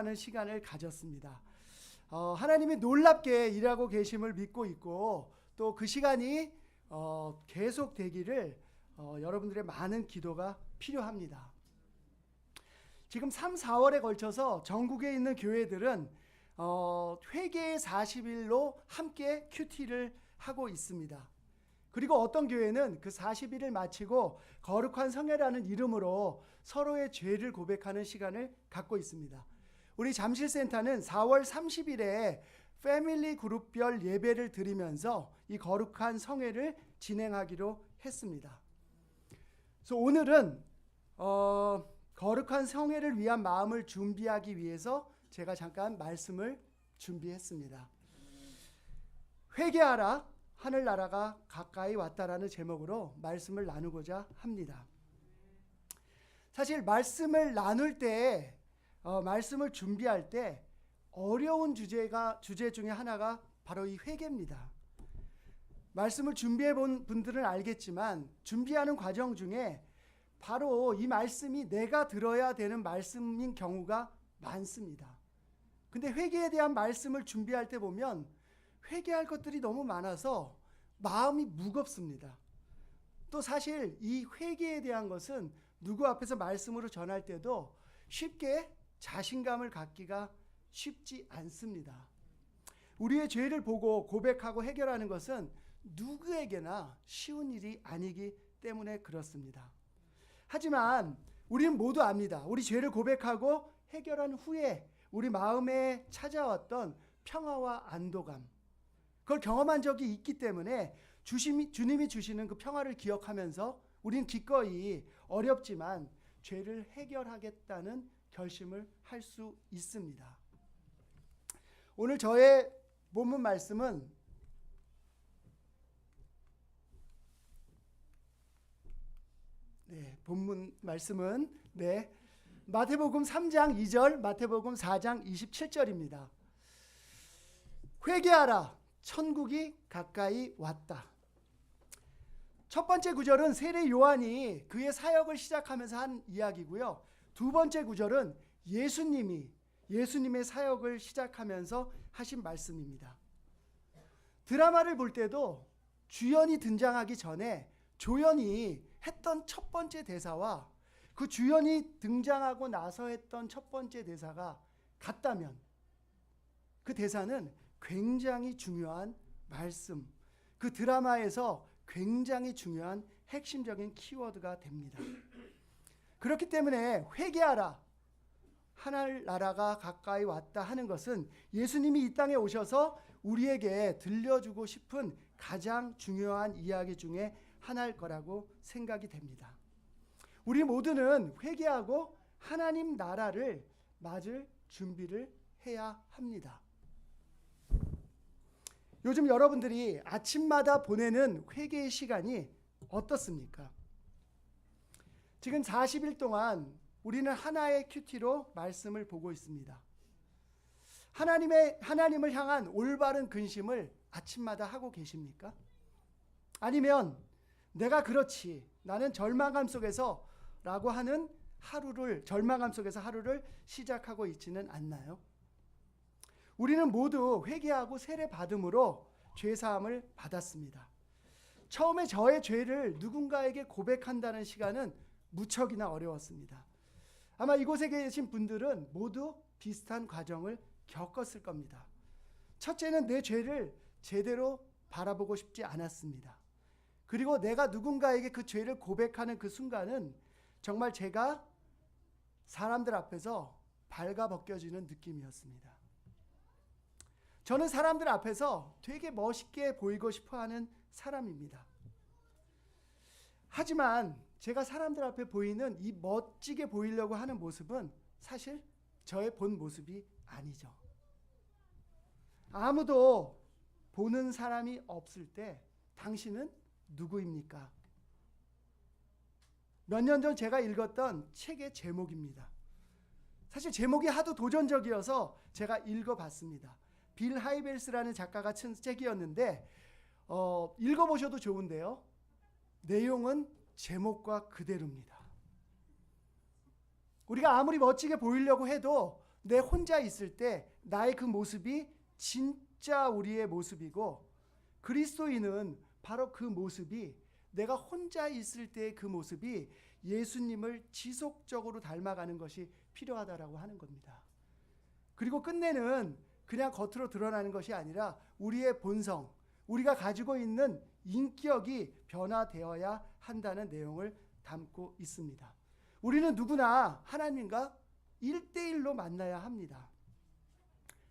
고백하는 시간을 가졌습니다. 하나님이 놀랍게 일하고 계심을 믿고 있고 또 그 시간이 계속 되기를 여러분들의 많은 기도가 필요합니다. 지금 3, 4월에 걸쳐서 전국에 있는 교회들은 회개의 40일로 함께 큐티를 하고 있습니다. 그리고 어떤 교회는 그 40일을 마치고 거룩한 성회라는 이름으로 서로의 죄를 고백하는 시간을 갖고 있습니다. 우리 잠실센터는 4월 30일에 패밀리 그룹별 예배를 드리면서 이 거룩한 성회를 진행하기로 했습니다. 그래서 오늘은 거룩한 성회를 위한 마음을 준비하기 위해서 제가 잠깐 말씀을 준비했습니다. 회개하라, 하늘나라가 가까이 왔다라는 제목으로 말씀을 나누고자 합니다. 사실 말씀을 나눌 때, 말씀을 준비할 때 어려운 주제 중에 하나가 바로 이 회개입니다. 말씀을 준비해 본 분들은 알겠지만 준비하는 과정 중에 바로 이 말씀이 내가 들어야 되는 말씀인 경우가 많습니다. 근데 회개에 대한 말씀을 준비할 때 보면 회개할 것들이 너무 많아서 마음이 무겁습니다. 또 사실 이 회개에 대한 것은 누구 앞에서 말씀으로 전할 때도 쉽게 자신감을 갖기가 쉽지 않습니다. 우리의 죄를 보고 고백하고 해결하는 것은 누구에게나 쉬운 일이 아니기 때문에 그렇습니다. 하지만 우리는 모두 압니다. 우리 죄를 고백하고 해결한 후에 우리 마음에 찾아왔던 평화와 안도감, 그걸 경험한 적이 있기 때문에 주님이 주시는 그 평화를 기억하면서 우리는 기꺼이 어렵지만 죄를 해결하겠다는 결심을 할 수 있습니다. 오늘 저의 본문 말씀은 마태복음 3장 2절, 마태복음 4장 27절입니다. 회개하라, 천국이 가까이 왔다. 첫 번째 구절은 세례 요한이 그의 사역을 시작하면서 한 이야기고요. 두 번째 구절은 예수님의 사역을 시작하면서 하신 말씀입니다. 드라마를 볼 때도 주연이 등장하기 전에 조연이 했던 첫 번째 대사와 그 주연이 등장하고 나서 했던 첫 번째 대사가 같다면 그 대사는 굉장히 중요한 말씀, 그 드라마에서 굉장히 중요한 핵심적인 키워드가 됩니다. 그렇기 때문에 회개하라, 하늘나라가 가까이 왔다 하는 것은 예수님이 이 땅에 오셔서 우리에게 들려주고 싶은 가장 중요한 이야기 중에 하나일 거라고 생각이 됩니다. 우리 모두는 회개하고 하나님 나라를 맞을 준비를 해야 합니다. 요즘 여러분들이 아침마다 보내는 회개의 시간이 어떻습니까? 지금 40일 동안 우리는 하나의 큐티로 말씀을 보고 있습니다. 하나님을 향한 올바른 근심을 아침마다 하고 계십니까? 아니면 내가 그렇지, 나는 절망감 속에서 라고 하는 절망감 속에서 하루를 시작하고 있지는 않나요? 우리는 모두 회개하고 세례 받음으로 죄사함을 받았습니다. 처음에 저의 죄를 누군가에게 고백한다는 시간은 무척이나 어려웠습니다. 아마 이곳에 계신 분들은 모두 비슷한 과정을 겪었을 겁니다. 첫째는 내 죄를 제대로 바라보고 싶지 않았습니다. 그리고 내가 누군가에게 그 죄를 고백하는 그 순간은 정말 제가 사람들 앞에서 발가벗겨지는 느낌이었습니다. 저는 사람들 앞에서 되게 멋있게 보이고 싶어하는 사람입니다. 하지만 제가 사람들 앞에 보이는 이 멋지게 보이려고 하는 모습은 사실 저의 본 모습이 아니죠. 아무도 보는 사람이 없을 때 당신은 누구입니까? 몇 년 전 제가 읽었던 책의 제목입니다. 사실 제목이 하도 도전적이어서 제가 읽어봤습니다. 빌 하이벨스라는 작가가 쓴 책이었는데 읽어보셔도 좋은데요. 내용은 제목과 그대로입니다. 우리가 아무리 멋지게 보이려고 해도 내 혼자 있을 때 나의 그 모습이 진짜 우리의 모습이고, 그리스도인은 바로 그 모습이, 내가 혼자 있을 때의 그 모습이 예수님을 지속적으로 닮아가는 것이 필요하다라고 하는 겁니다. 그리고 끝내는 그냥 겉으로 드러나는 것이 아니라 우리의 본성, 우리가 가지고 있는 인격이 변화되어야 한다는 내용을 담고 있습니다. 우리는 누구나 하나님과 1대1로 만나야 합니다.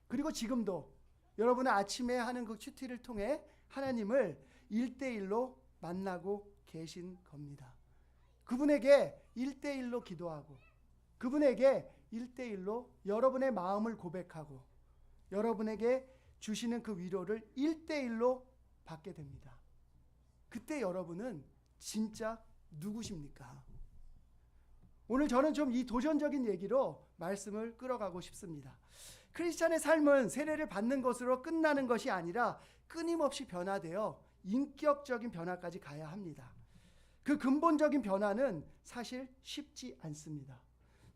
그리고 지금도 여러분은 아침에 하는 그 큐티를 통해 하나님을 1대1로 만나고 계신 겁니다. 그분에게 1대1로 기도하고, 그분에게 1대1로 여러분의 마음을 고백하고, 여러분에게 주시는 그 위로를 1대1로 받게 됩니다. 그때 여러분은 진짜 누구십니까? 오늘 저는 좀 이 도전적인 얘기로 말씀을 끌어가고 싶습니다. 크리스찬의 삶은 세례를 받는 것으로 끝나는 것이 아니라 끊임없이 변화되어 인격적인 변화까지 가야 합니다. 그 근본적인 변화는 사실 쉽지 않습니다.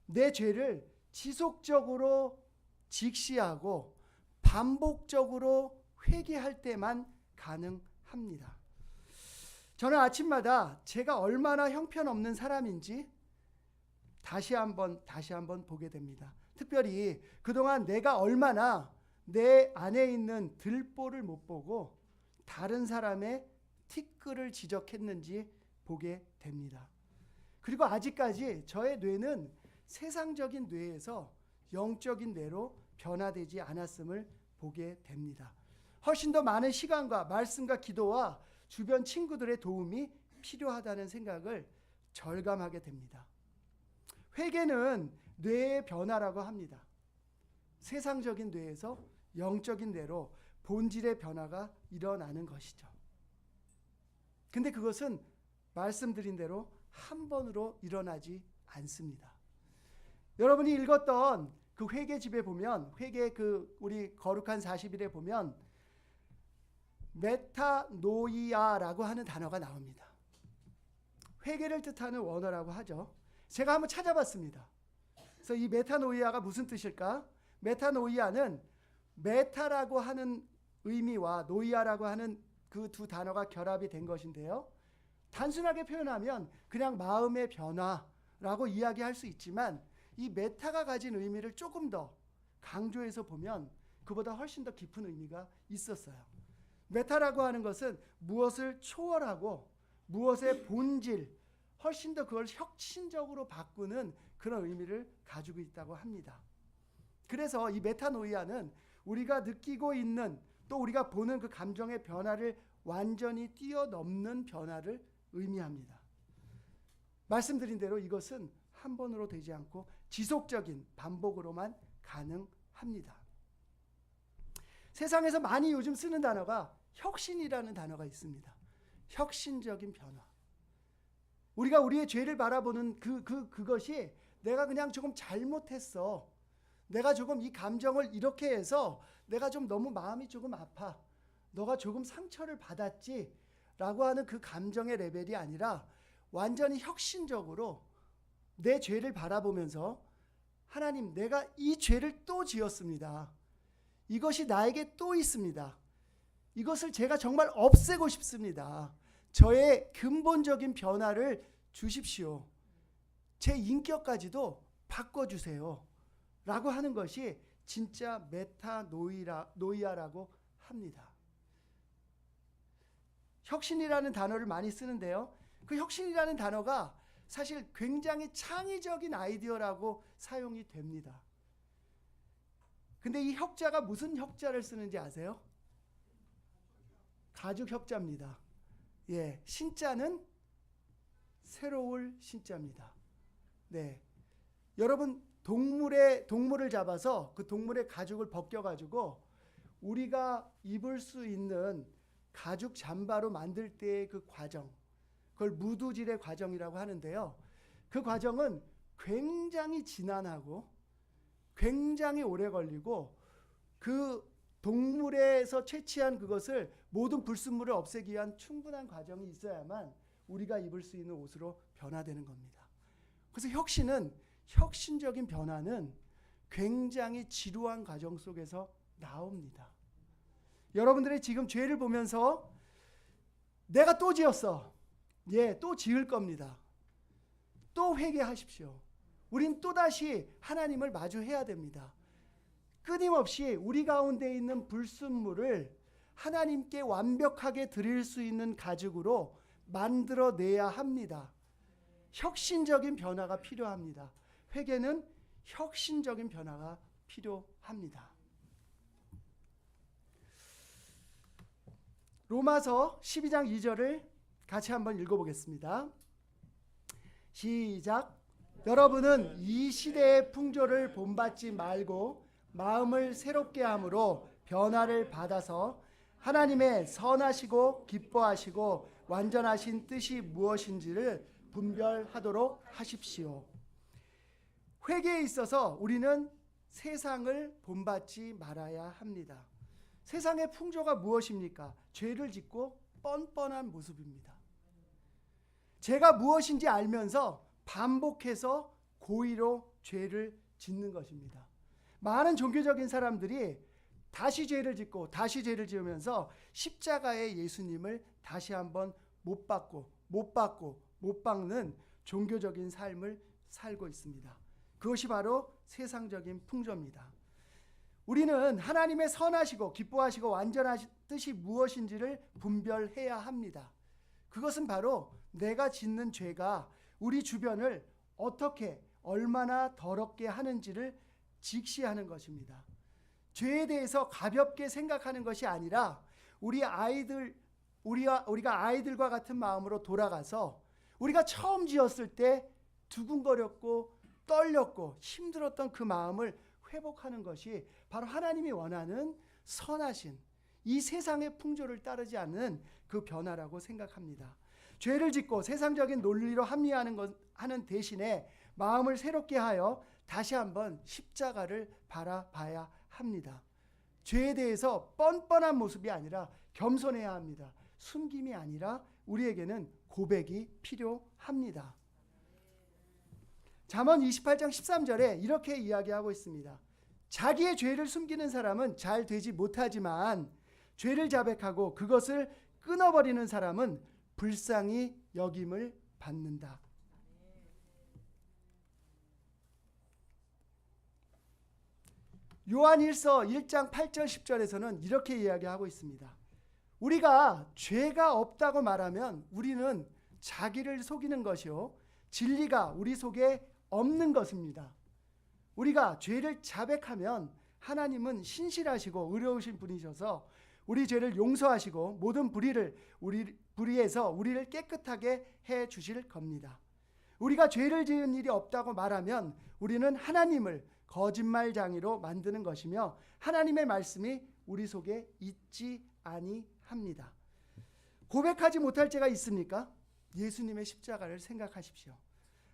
내 죄를 지속적으로 직시하고 반복적으로 회개할 때만 가능합니다. 저는 아침마다 제가 얼마나 형편없는 사람인지 다시 한번 보게 됩니다. 특별히 그동안 내가 얼마나 내 안에 있는 들보를 못 보고 다른 사람의 티끌을 지적했는지 보게 됩니다. 그리고 아직까지 저의 뇌는 세상적인 뇌에서 영적인 뇌로 변화되지 않았음을 보게 됩니다. 훨씬 더 많은 시간과 말씀과 기도와 주변 친구들의 도움이 필요하다는 생각을 절감하게 됩니다. 회개는 뇌의 변화라고 합니다. 세상적인 뇌에서 영적인 뇌로 본질의 변화가 일어나는 것이죠. 근데 그것은 말씀드린 대로 한 번으로 일어나지 않습니다. 여러분이 읽었던 그 회개집에 보면, 회개 그 우리 거룩한 40일에 보면 메타노이아라고 하는 단어가 나옵니다. 회개를 뜻하는 원어라고 하죠. 제가 한번 찾아봤습니다. 그래서 이 메타노이아가 무슨 뜻일까? 메타노이아는 메타라고 하는 의미와 노이아라고 하는 그 두 단어가 결합이 된 것인데요. 단순하게 표현하면 그냥 마음의 변화라고 이야기할 수 있지만, 이 메타가 가진 의미를 조금 더 강조해서 보면 그보다 훨씬 더 깊은 의미가 있었어요. 메타라고 하는 것은 무엇을 초월하고 무엇의 본질, 훨씬 더 그걸 혁신적으로 바꾸는 그런 의미를 가지고 있다고 합니다. 그래서 이 메타노이아는 우리가 느끼고 있는, 또 우리가 보는 그 감정의 변화를 완전히 뛰어넘는 변화를 의미합니다. 말씀드린 대로 이것은 한 번으로 되지 않고 지속적인 반복으로만 가능합니다. 세상에서 많이 요즘 쓰는 단어가 혁신이라는 단어가 있습니다. 혁신적인 변화. 우리가 우리의 죄를 바라보는 그것이 내가 그냥 조금 잘못했어, 내가 조금 이 감정을 이렇게 해서 내가 좀 너무 마음이 조금 아파, 너가 조금 상처를 받았지 라고 하는 그 감정의 레벨이 아니라 완전히 혁신적으로 내 죄를 바라보면서, 하나님, 내가 이 죄를 또 지었습니다. 이것이 나에게 또 있습니다. 이것을 제가 정말 없애고 싶습니다. 저의 근본적인 변화를 주십시오. 제 인격까지도 바꿔주세요. 라고 하는 것이 진짜 메타노이아라고 합니다. 혁신이라는 단어를 많이 쓰는데요. 그 혁신이라는 단어가 사실 굉장히 창의적인 아이디어라고 사용이 됩니다. 근데 이 혁자가 무슨 혁자를 쓰는지 아세요? 가죽 혁자입니다. 예, 신자는 새로울 신자입니다. 네, 여러분 동물을 잡아서 그 동물의 가죽을 벗겨가지고 우리가 입을 수 있는 가죽 잠바로 만들 때의 그 과정, 그걸 무두질의 과정이라고 하는데요. 그 과정은 굉장히 지난하고 굉장히 오래 걸리고, 그 동물에서 채취한 그것을 모든 불순물을 없애기 위한 충분한 과정이 있어야만 우리가 입을 수 있는 옷으로 변화되는 겁니다. 그래서 혁신적인 변화는 굉장히 지루한 과정 속에서 나옵니다. 여러분들의 지금 죄를 보면서 내가 또 지었어. 예, 또 지을 겁니다. 또 회개하십시오. 우린 또다시 하나님을 마주해야 됩니다. 끊임없이 우리 가운데 있는 불순물을 하나님께 완벽하게 드릴 수 있는 가죽으로 만들어내야 합니다. 혁신적인 변화가 필요합니다. 회개는 혁신적인 변화가 필요합니다. 로마서 12장 2절을 같이 한번 읽어보겠습니다. 시작. 여러분은 이 시대의 풍조를 본받지 말고 마음을 새롭게 함으로 변화를 받아서 하나님의 선하시고 기뻐하시고 완전하신 뜻이 무엇인지를 분별하도록 하십시오. 회개에 있어서 우리는 세상을 본받지 말아야 합니다. 세상의 풍조가 무엇입니까? 죄를 짓고 뻔뻔한 모습입니다. 죄가 무엇인지 알면서 반복해서 고의로 죄를 짓는 것입니다. 많은 종교적인 사람들이 다시 죄를 짓고 다시 죄를 지으면서 십자가의 예수님을 다시 한번 못 박는 종교적인 삶을 살고 있습니다. 그것이 바로 세상적인 풍조입니다. 우리는 하나님의 선하시고 기뻐하시고 완전하신 뜻이 무엇인지를 분별해야 합니다. 그것은 바로 내가 짓는 죄가 우리 주변을 어떻게 얼마나 더럽게 하는지를 직시하는 것입니다. 죄에 대해서 가볍게 생각하는 것이 아니라 우리가 아이들과 같은 마음으로 돌아가서 우리가 처음 지었을 때 두근거렸고 떨렸고 힘들었던 그 마음을 회복하는 것이 바로 하나님이 원하는 선하신 이 세상의 풍조를 따르지 않는 그 변화라고 생각합니다. 죄를 짓고 세상적인 논리로 합리화하는 대신에 마음을 새롭게 하여 다시 한번 십자가를 바라봐야 합니다. 죄에 대해서 뻔뻔한 모습이 아니라 겸손해야 합니다. 숨김이 아니라 우리에게는 고백이 필요합니다. 잠언 28장 13절에 이렇게 이야기하고 있습니다. 자기의 죄를 숨기는 사람은 잘 되지 못하지만 죄를 자백하고 그것을 끊어버리는 사람은 불쌍히 여김을 받는다. 요한 1장 8절 10절에서는 이렇게 이야기하고 있습니다. 우리가 죄가 없다고 말하면 우리는 자기를 속이는 것이요 진리가 우리 속에 없는 것입니다. 우리가 죄를 자백하면 하나님은 신실하시고 의로우신 분이셔서 우리 죄를 용서하시고 모든 불의에서 우리를 깨끗하게 해 주실 겁니다. 우리가 죄를 지은 일이 없다고 말하면 우리는 하나님을 거짓말장이로 만드는 것이며 하나님의 말씀이 우리 속에 있지 아니합니다. 고백하지 못할 죄가 있습니까? 예수님의 십자가를 생각하십시오.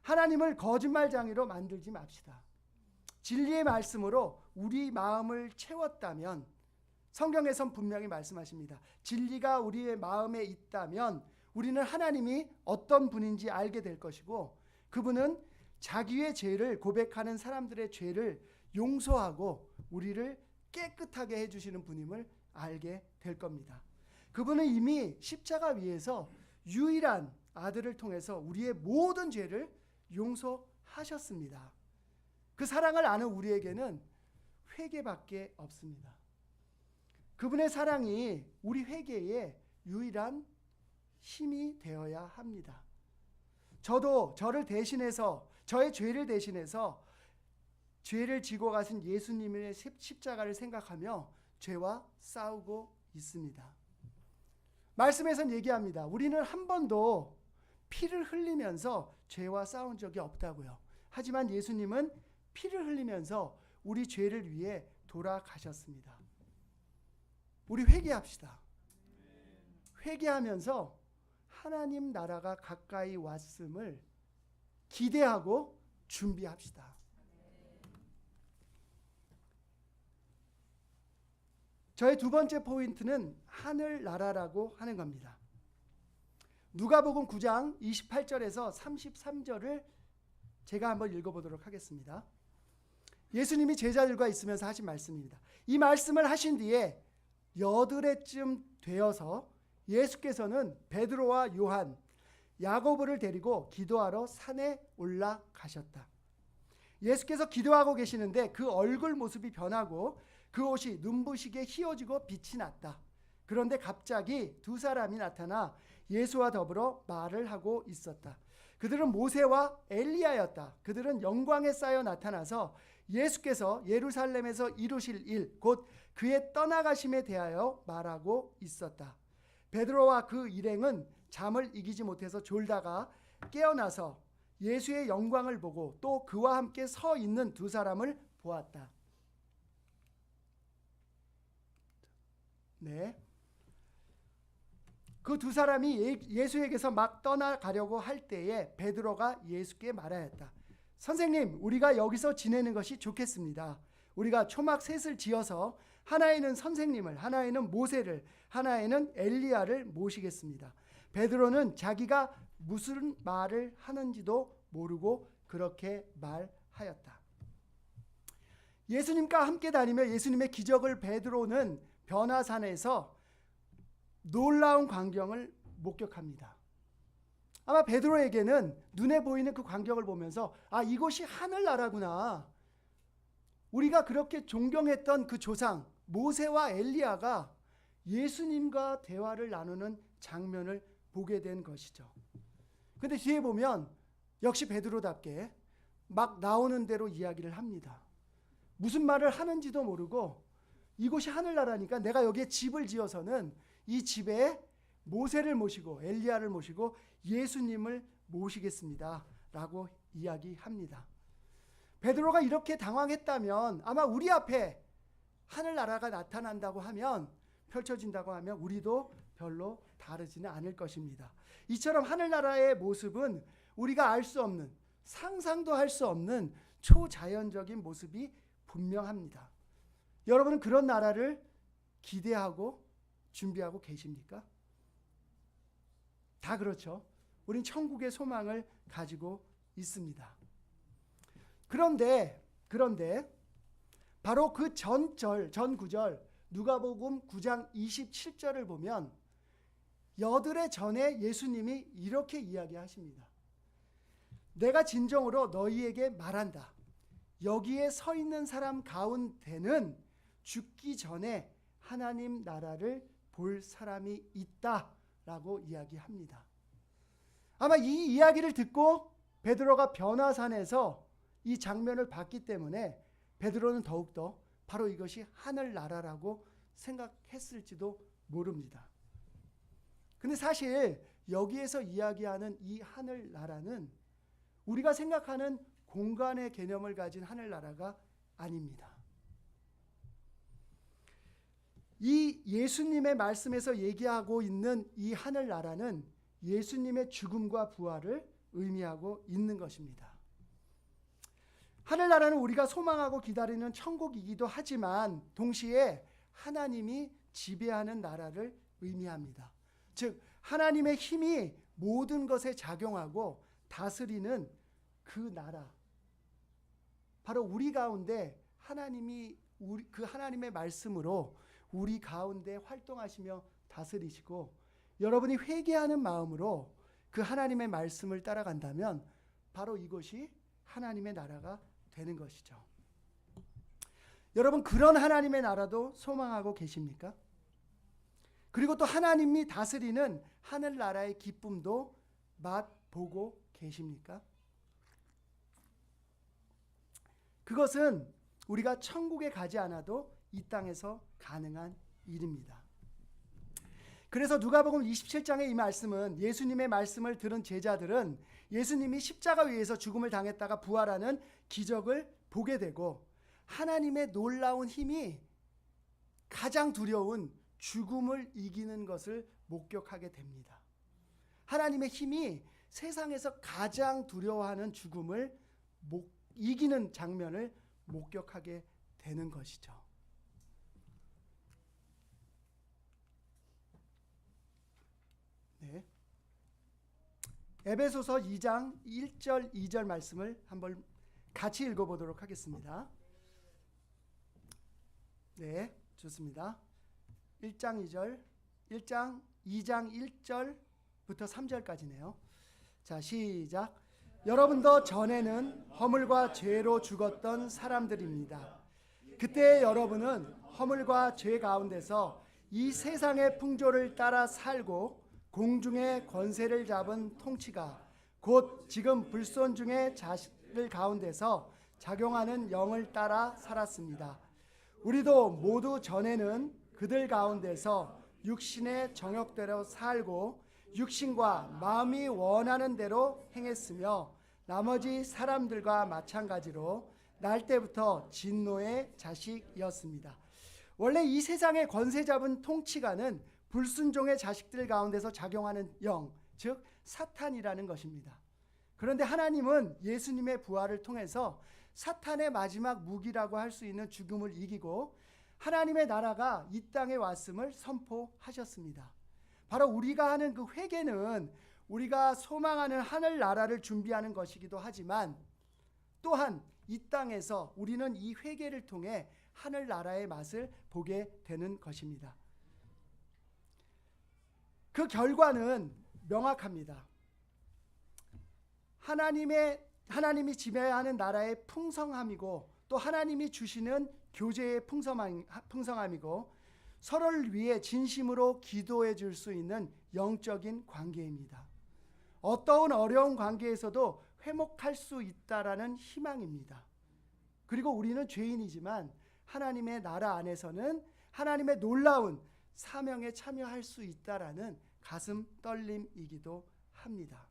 하나님을 거짓말장이로 만들지 맙시다. 진리의 말씀으로 우리 마음을 채웠다면 성경에선 분명히 말씀하십니다. 진리가 우리의 마음에 있다면 우리는 하나님이 어떤 분인지 알게 될 것이고 그분은 자기의 죄를 고백하는 사람들의 죄를 용서하고 우리를 깨끗하게 해주시는 분임을 알게 될 겁니다. 그분은 이미 십자가 위에서 유일한 아들을 통해서 우리의 모든 죄를 용서하셨습니다. 그 사랑을 아는 우리에게는 회개밖에 없습니다. 그분의 사랑이 우리 회개의 유일한 힘이 되어야 합니다. 저도 저를 대신해서 저의 죄를 대신해서 죄를 지고 가신 예수님의 십자가를 생각하며 죄와 싸우고 있습니다. 말씀에선 얘기합니다. 우리는 한 번도 피를 흘리면서 죄와 싸운 적이 없다고요. 하지만 예수님은 피를 흘리면서 우리 죄를 위해 돌아가셨습니다. 우리 회개합시다. 회개하면서 하나님 나라가 가까이 왔음을 기대하고 준비합시다. 저의 두 번째 포인트는 하늘나라라고 하는 겁니다. 누가복음 9장 28절에서 33절을 제가 한번 읽어보도록 하겠습니다. 예수님이 제자들과 있으면서 하신 말씀입니다. 이 말씀을 하신 뒤에 8해쯤 되어서 예수께서는 베드로와 요한, 야고보를 데리고 기도하러 산에 올라가셨다. 예수께서 기도하고 계시는데 그 얼굴 모습이 변하고 그 옷이 눈부시게 휘어지고 빛이 났다. 그런데 갑자기 두 사람이 나타나 예수와 더불어 말을 하고 있었다. 그들은 모세와 엘리야였다. 그들은 영광에 쌓여 나타나서 예수께서 예루살렘에서 이루실 일, 곧 그의 떠나가심에 대하여 말하고 있었다. 베드로와 그 일행은 잠을 이기지 못해서 졸다가 깨어나서 예수의 영광을 보고 또 그와 함께 서 있는 두 사람을 보았다. 네. 그 두 사람이 예수에게서 막 떠나가려고 할 때에 베드로가 예수께 말하였다. 선생님, 우리가 여기서 지내는 것이 좋겠습니다. 우리가 초막 셋을 지어서 하나에는 선생님을, 하나에는 모세를, 하나에는 엘리야를 모시겠습니다. 베드로는 자기가 무슨 말을 하는지도 모르고 그렇게 말하였다. 예수님과 함께 다니며 예수님의 기적을 베드로는 변화산에서 놀라운 광경을 목격합니다. 아마 베드로에게는 눈에 보이는 그 광경을 보면서 이곳이 하늘나라구나. 우리가 그렇게 존경했던 그 조상 모세와 엘리야가 예수님과 대화를 나누는 장면을 보게 된 것이죠. 근데 뒤에 보면 역시 베드로답게 막 나오는 대로 이야기를 합니다. 무슨 말을 하는지도 모르고 이곳이 하늘나라니까 내가 여기에 집을 지어서는 이 집에 모세를 모시고 엘리야를 모시고 예수님을 모시겠습니다 라고 이야기합니다. 베드로가 이렇게 당황했다면 아마 우리 앞에 하늘나라가 나타난다고 하면, 펼쳐진다고 하면 우리도 별로 다르지는 않을 것입니다. 이처럼 하늘나라의 모습은 우리가 알 수 없는, 상상도 할 수 없는 초자연적인 모습이 분명합니다. 여러분은 그런 나라를 기대하고 준비하고 계십니까? 다 그렇죠. 우린 천국의 소망을 가지고 있습니다. 그런데 바로 그 전 구절 누가복음 9장 27절을 보면 여드레 전에 예수님이 이렇게 이야기하십니다. 내가 진정으로 너희에게 말한다. 여기에 서 있는 사람 가운데는 죽기 전에 하나님 나라를 볼 사람이 있다라고 이야기합니다. 아마 이 이야기를 듣고 베드로가 변화산에서 이 장면을 봤기 때문에 베드로는 더욱더 바로 이것이 하늘나라라고 생각했을지도 모릅니다. 근데 사실 여기에서 이야기하는 이 하늘나라는 우리가 생각하는 공간의 개념을 가진 하늘나라가 아닙니다. 이 예수님의 말씀에서 얘기하고 있는 이 하늘나라는 예수님의 죽음과 부활을 의미하고 있는 것입니다. 하늘나라는 우리가 소망하고 기다리는 천국이기도 하지만 동시에 하나님이 지배하는 나라를 의미합니다. 즉 하나님의 힘이 모든 것에 작용하고 다스리는 그 나라, 바로 우리 가운데 하나님이 그 하나님의 말씀으로 우리 가운데 활동하시며 다스리시고, 여러분이 회개하는 마음으로 그 하나님의 말씀을 따라간다면 바로 이것이 하나님의 나라가 되는 것이죠. 여러분, 그런 하나님의 나라도 소망하고 계십니까? 그리고 또 하나님이 다스리는 하늘나라의 기쁨도 맛보고 계십니까? 그것은 우리가 천국에 가지 않아도 이 땅에서 가능한 일입니다. 그래서 누가복음 27장의 이 말씀은, 예수님의 말씀을 들은 제자들은 예수님이 십자가 위에서 죽음을 당했다가 부활하는 기적을 보게 되고 하나님의 놀라운 힘이 가장 두려운 죽음을 이기는 것을 목격하게 됩니다. 하나님의 힘이 세상에서 가장 두려워하는 죽음을 이기는 장면을 목격하게 되는 것이죠. 네. 에베소서 2장 1절 2절 말씀을 한번 같이 읽어보도록 하겠습니다. 네, 좋습니다. 1장 2절, 2장 1절부터 3절까지네요. 자, 시작. 여러분도 전에는 허물과 죄로 죽었던 사람들입니다. 그때 여러분은 허물과 죄 가운데서 이 세상의 풍조를 따라 살고 공중의 권세를 잡은 통치가 곧 지금 불손 중의 자식들 가운데서 작용하는 영을 따라 살았습니다. 우리도 모두 전에는 그들 가운데서 육신의 정욕대로 살고 육신과 마음이 원하는 대로 행했으며 나머지 사람들과 마찬가지로 날 때부터 진노의 자식이었습니다. 원래 이 세상의 권세 잡은 통치가는 불순종의 자식들 가운데서 작용하는 영, 즉 사탄이라는 것입니다. 그런데 하나님은 예수님의 부활을 통해서 사탄의 마지막 무기라고 할 수 있는 죽음을 이기고 하나님의 나라가 이 땅에 왔음을 선포하셨습니다. 바로 우리가 하는 그 회개는 우리가 소망하는 하늘 나라를 준비하는 것이기도 하지만 또한 이 땅에서 우리는 이 회개를 통해 하늘 나라의 맛을 보게 되는 것입니다. 그 결과는 명확합니다. 하나님이 지배하는 나라의 풍성함이고 또 하나님이 주시는 교제의 풍성함이고 서로를 위해 진심으로 기도해 줄 수 있는 영적인 관계입니다. 어떠한 어려운 관계에서도 회복할 수 있다라는 희망입니다. 그리고 우리는 죄인이지만 하나님의 나라 안에서는 하나님의 놀라운 사명에 참여할 수 있다라는 가슴 떨림이기도 합니다.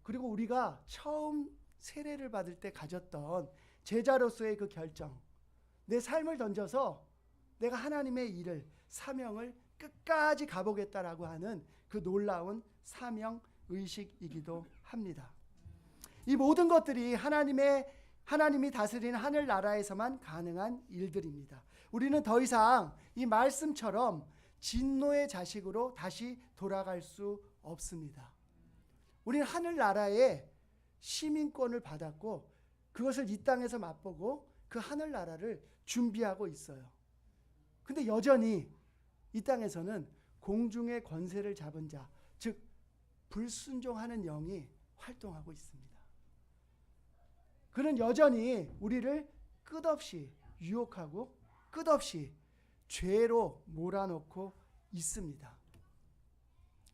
그리고 우리가 처음 세례를 받을 때 가졌던 제자로서의 그 결정, 내 삶을 던져서 내가 하나님의 일을, 사명을 끝까지 가보겠다라고 하는 그 놀라운 사명 의식이기도 합니다. 이 모든 것들이 하나님이 다스리는 하늘 나라에서만 가능한 일들입니다. 우리는 더 이상 이 말씀처럼 진노의 자식으로 다시 돌아갈 수 없습니다. 우리는 하늘 나라의 시민권을 받았고 그것을 이 땅에서 맛보고 그 하늘 나라를 준비하고 있어요. 근데 여전히 이 땅에서는 공중의 권세를 잡은 자, 즉 불순종하는 영이 활동하고 있습니다. 그는 여전히 우리를 끝없이 유혹하고 끝없이 죄로 몰아넣고 있습니다.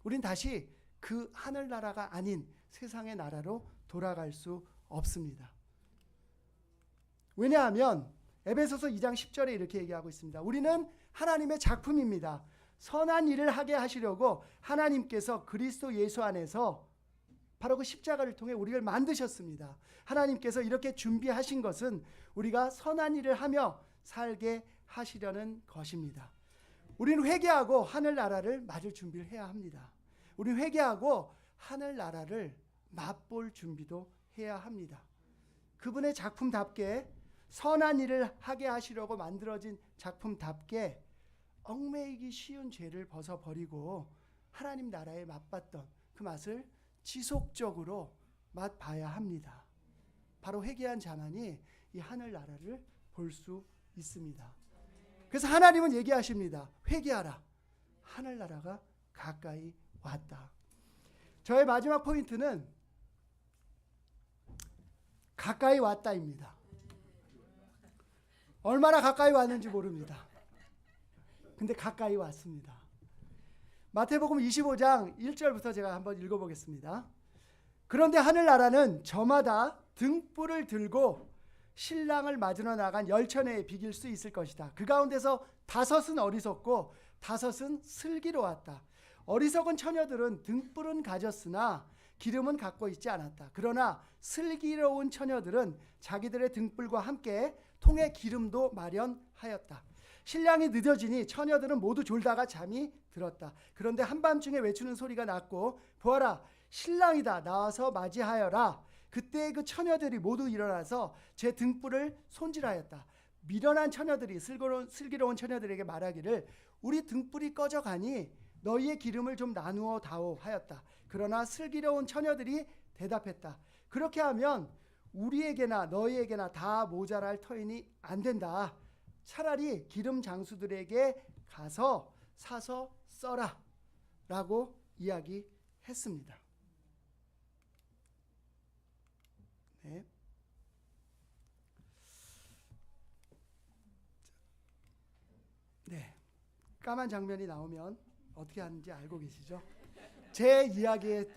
우린 다시 그 하늘나라가 아닌 세상의 나라로 돌아갈 수 없습니다. 왜냐하면 에베소서 2장 10절에 이렇게 얘기하고 있습니다. 우리는 하나님의 작품입니다. 선한 일을 하게 하시려고 하나님께서 그리스도 예수 안에서 바로 그 십자가를 통해 우리를 만드셨습니다. 하나님께서 이렇게 준비하신 것은 우리가 선한 일을 하며 살게 하시려는 것입니다. 우리는 회개하고 하늘나라를 맞을 준비를 해야 합니다. 우리는 회개하고 하늘나라를 맛볼 준비도 해야 합니다. 그분의 작품답게 선한 일을 하게 하시려고 만들어진 작품답게 얽매이기 쉬운 죄를 벗어버리고 하나님 나라에 맛봤던 그 맛을 지속적으로 맛봐야 합니다. 바로 회개한 자만이 이 하늘나라를 볼 수 있습니다. 그래서 하나님은 얘기하십니다. 회개하라. 하늘나라가 가까이 왔다. 저의 마지막 포인트는 가까이 왔다입니다. 얼마나 가까이 왔는지 모릅니다. 근데 가까이 왔습니다. 마태복음 25장 1절부터 제가 한번 읽어보겠습니다. 그런데 하늘나라는 저마다 등불을 들고 신랑을 맞으러 나간 열처녀에 비길 수 있을 것이다. 그 가운데서 5은 어리석고 5은 슬기로웠다. 어리석은 처녀들은 등불은 가졌으나 기름은 갖고 있지 않았다. 그러나 슬기로운 처녀들은 자기들의 등불과 함께 통에 기름도 마련하였다. 신랑이 늦어지니 처녀들은 모두 졸다가 잠이 들었다. 그런데 한밤중에 외치는 소리가 났고 보아라 신랑이다 나와서 맞이하여라. 그때 그 처녀들이 모두 일어나서 제 등불을 손질하였다. 미련한 처녀들이 슬기로운 처녀들에게 말하기를 우리 등불이 꺼져가니 너희의 기름을 좀 나누어 다오 하였다. 그러나 슬기로운 처녀들이 대답했다. 그렇게 하면 우리에게나 너희에게나 다 모자랄 터이니 안 된다. 차라리 기름 장수들에게 가서 사서 써라 라고 이야기했습니다. 네. 네. 까만 장면이 나오면 어떻게 하는지 알고 계시죠? 제 이야기에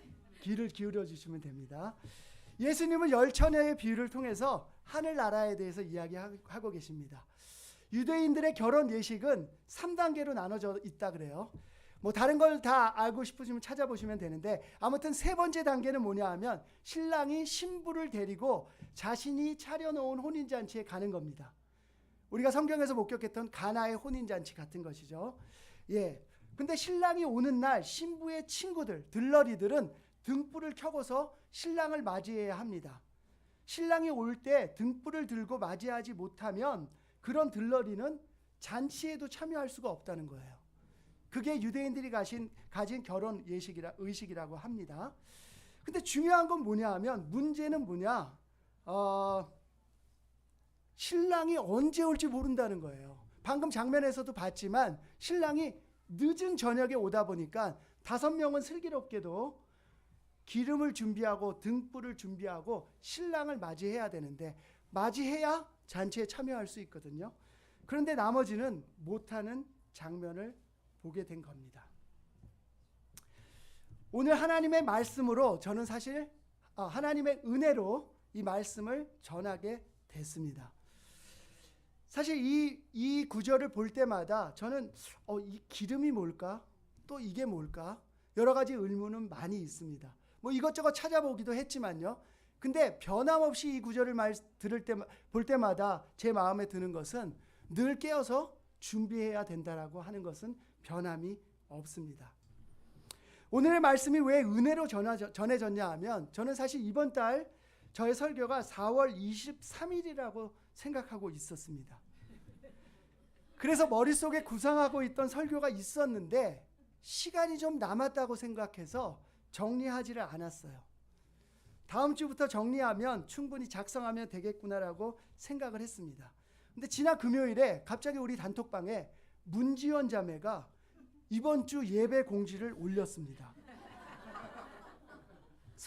귀를 기울여 주시면 됩니다. 예수님은 열처녀의 비유를 통해서 하늘나라에 대해서 이야기하고 계십니다. 유대인들의 결혼 예식은 3단계로 나눠져 있다 그래요. 뭐 다른 걸 다 알고 싶으시면 찾아보시면 되는데, 아무튼 세 번째 단계는 뭐냐 하면 신랑이 신부를 데리고 자신이 차려놓은 혼인잔치에 가는 겁니다. 우리가 성경에서 목격했던 가나의 혼인잔치 같은 것이죠. 예. 근데 신랑이 오는 날 신부의 친구들, 들러리들은 등불을 켜고서 신랑을 맞이해야 합니다. 신랑이 올 때 등불을 들고 맞이하지 못하면 그런 들러리는 잔치에도 참여할 수가 없다는 거예요. 그게 유대인들이 가진 결혼 의식이라고 합니다. 근데 중요한 건 뭐냐 하면, 문제는 뭐냐, 신랑이 언제 올지 모른다는 거예요. 방금 장면에서도 봤지만 신랑이 늦은 저녁에 오다 보니까 5명은 슬기롭게도 기름을 준비하고 등불을 준비하고 신랑을 맞이해야 되는데, 맞이해야 잔치에 참여할 수 있거든요. 그런데 나머지는 못하는 장면을 보게 된 겁니다. 오늘 하나님의 말씀으로 저는 사실 하나님의 은혜로 이 말씀을 전하게 됐습니다. 사실 이 구절을 볼 때마다 저는 이 기름이 뭘까? 또 이게 뭘까? 여러 가지 의문은 많이 있습니다. 뭐 이것저것 찾아보기도 했지만요. 근데 변함없이 이 구절을 볼 때마다 제 마음에 드는 것은 늘 깨어서 준비해야 된다라고 하는 것은 변함이 없습니다. 오늘의 말씀이 왜 은혜로 전해졌냐 하면, 저는 사실 이번 달 저의 설교가 4월 23일이라고 생각하고 있었습니다. 그래서 머릿속에 구상하고 있던 설교가 있었는데 시간이 좀 남았다고 생각해서 정리하지를 않았어요. 다음 주부터 정리하면 충분히 작성하면 되겠구나라고 생각을 했습니다. 근데 지난 금요일에 갑자기 우리 단톡방에 문지원 자매가 이번 주 예배 공지를 올렸습니다.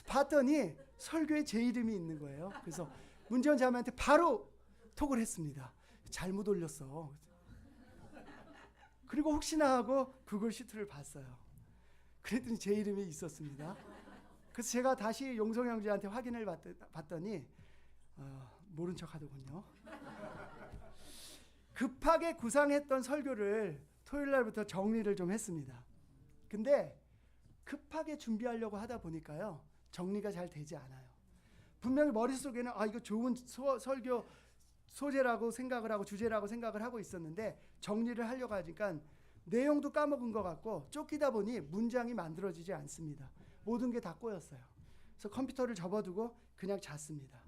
봤더니 설교에 제 이름이 있는 거예요. 그래서 문지원 자매한테 바로 톡을 했습니다. 잘못 올렸어. 그리고 혹시나 하고 구글 시트를 봤어요. 그랬더니 제 이름이 있었습니다. 그래서 제가 다시 용성 형제한테 확인을 봤더니 모른 척 하더군요. 급하게 구상했던 설교를 토요일 날부터 정리를 좀 했습니다. 근데 급하게 준비하려고 하다 보니까요, 정리가 잘 되지 않아요. 분명히 머릿속에는 이거 좋은 설교 소재라고 생각을 하고 주제라고 생각을 하고 있었는데, 정리를 하려고 하니까 내용도 까먹은 것 같고 쫓기다 보니 문장이 만들어지지 않습니다. 모든 게 다 꼬였어요. 그래서 컴퓨터를 접어두고 그냥 잤습니다.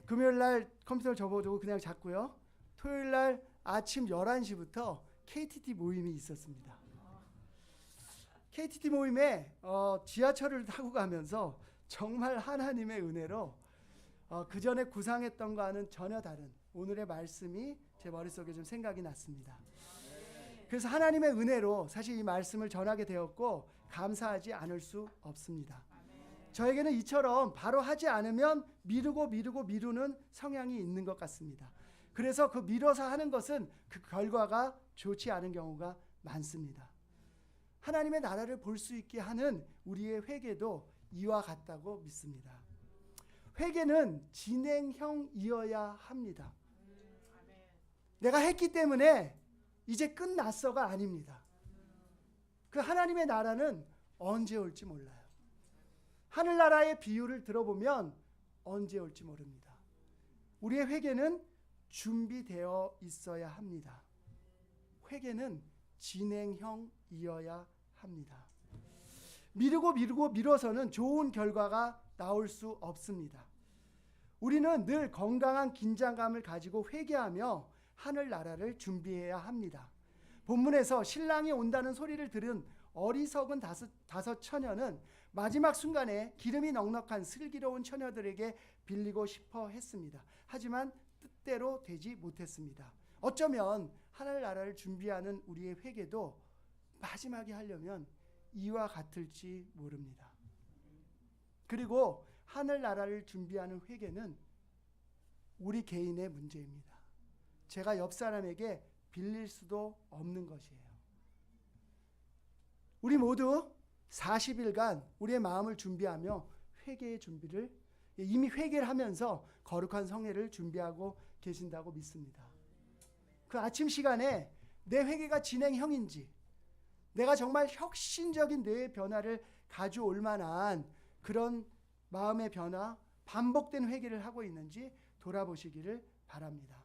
금요일 날 컴퓨터를 접어두고 그냥 잤고요. 토요일 날 아침 11시부터 KTT 모임이 있었습니다. KTT 모임에 지하철을 타고 가면서 정말 하나님의 은혜로 그 전에 구상했던 거와는 전혀 다른 오늘의 말씀이 제 머릿속에 좀 생각이 났습니다. 그래서 하나님의 은혜로 사실 이 말씀을 전하게 되었고 감사하지 않을 수 없습니다. 저에게는 이처럼 바로 하지 않으면 미루는 성향이 있는 것 같습니다. 그래서 그 미뤄서 하는 것은 그 결과가 좋지 않은 경우가 많습니다. 하나님의 나라를 볼 수 있게 하는 우리의 회개도 이와 같다고 믿습니다. 회개는 진행형이어야 합니다. 내가 했기 때문에 이제 끝났어가 아닙니다. 그 하나님의 나라는 언제 올지 몰라요. 하늘나라의 비유를 들어보면 언제 올지 모릅니다. 우리의 회개는 준비되어 있어야 합니다. 회개는 진행형이어야 합니다. 미뤄서는 좋은 결과가 나올 수 없습니다. 우리는 늘 건강한 긴장감을 가지고 회개하며 하늘나라를 준비해야 합니다. 본문에서 신랑이 온다는 소리를 들은 어리석은 다섯 처녀는 마지막 순간에 기름이 넉넉한 슬기로운 처녀들에게 빌리고 싶어 했습니다. 하지만 뜻대로 되지 못했습니다. 어쩌면 하늘나라를 준비하는 우리의 회개도 마지막에 하려면 이와 같을지 모릅니다. 그리고 하늘나라를 준비하는 회개는 우리 개인의 문제입니다. 제가 옆 사람에게 빌릴 수도 없는 것이에요. 우리 모두 40일간 우리의 마음을 준비하며 회개의 준비를 이미 회개를 하면서 거룩한 성회를 준비하고 계신다고 믿습니다. 그 아침 시간에 내 회개가 진행형인지, 내가 정말 혁신적인 뇌의 변화를 가져올 만한 그런 마음의 변화, 반복된 회개를 하고 있는지 돌아보시기를 바랍니다.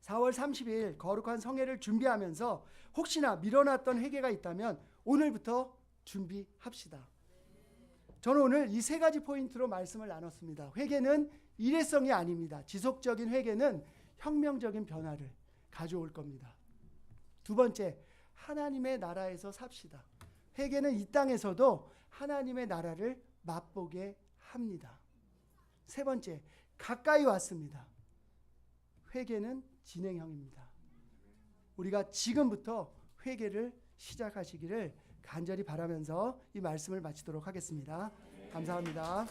4월 30일 거룩한 성회를 준비하면서 혹시나 미뤄놨던 회개가 있다면 오늘부터 준비합시다. 저는 오늘 이 세 가지 포인트로 말씀을 나눴습니다. 회개는 일회성이 아닙니다. 지속적인 회개는 혁명적인 변화를 가져올 겁니다. 두 번째, 하나님의 나라에서 삽시다. 회개는 이 땅에서도 하나님의 나라를 맛보게 합니다. 세 번째, 가까이 왔습니다. 회개는 진행형입니다. 우리가 지금부터 회개를 시작하시기를 간절히 바라면서 이 말씀을 마치도록 하겠습니다. 감사합니다.